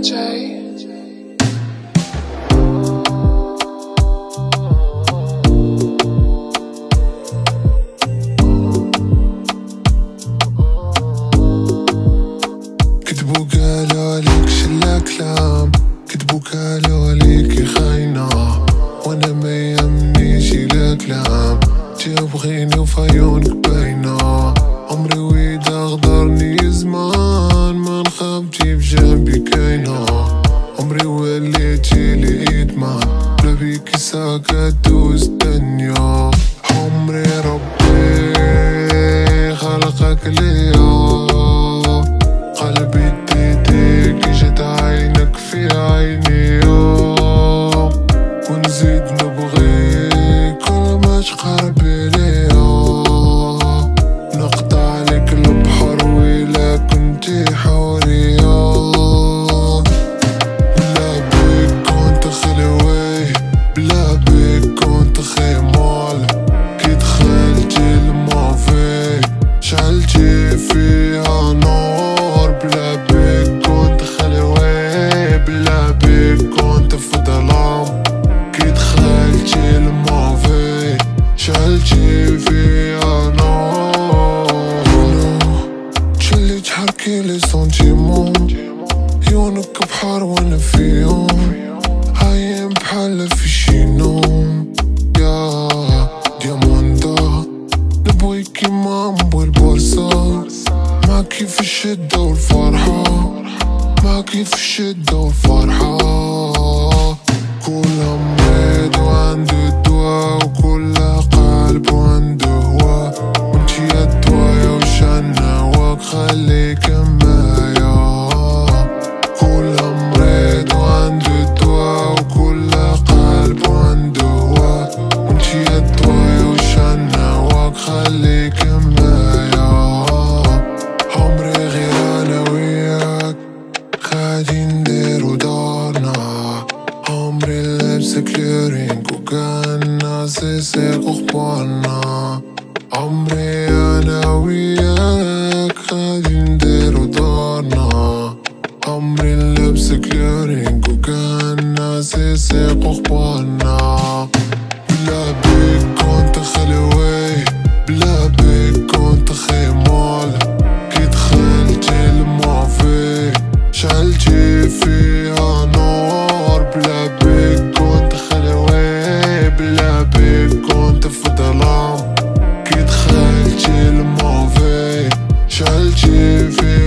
كتبوا قالوا عليك شلا كلام، كتبوا قالوا عليك خاينة، وانا ما يهمنيش الكلام، تبغيني وفي عيونك باينة. عمري ويدا غدرني زمان، ما نخبتي بجنبي كاينة. عمري وليتي لي ادمان، بلا بيكي ساكت دوز الدنيا. عمري ربي خلقك ليا، قلبي اديتك جات عينك في عيني، ونزيد نبغيك كل ما تقربي ليا. نقطع عليك البحر ويلا كنتي حورية، بلا بيك كنت خلوي، بلا بيك كنت خيمال. كي دخلتي المافي شعلتي فيها نور، بلا بيك كنت خلوي، بلا بيك كنت في ظلام. كي دخلتي المافي شعلتي فيها نور. تشلي تحركي لي سونتيمون، عيونك بحر وانا فيهم، عايم بحال في شي نوم. يا دياموندا نبغي كيما نبغي البورصة، معاكي في الشدة والفرحة، معاكي في الشدة والفرحة. كل مريض وعنده الدوا، وكل قلب وعنده هوا، وانتي يا الدوايا وش عناواك خليك معايا. كل مريض وعنده الدوا، وكل قلب وعنده هوا، وانتي يا الدوايا وش عناواك خليك معايا. عمري غير انا وياك غادي نديرو دارنا، عمري لابسة كليرينك وكان ناس يسيقو اخبارنا. عمري انا وياك غادي نديرو دارنا، عمري لابسة كليرينك وكان ناس يسيقو اخبارنا. بلا بيك كنت خلوي، بلا بيك كنت خيمال. كي دخلتي المافي شعلتي فيها نور، بلا بيك كنت خلوي، بلا بيك كنت في ظلام. كي دخلتي المافي شعلتي فيها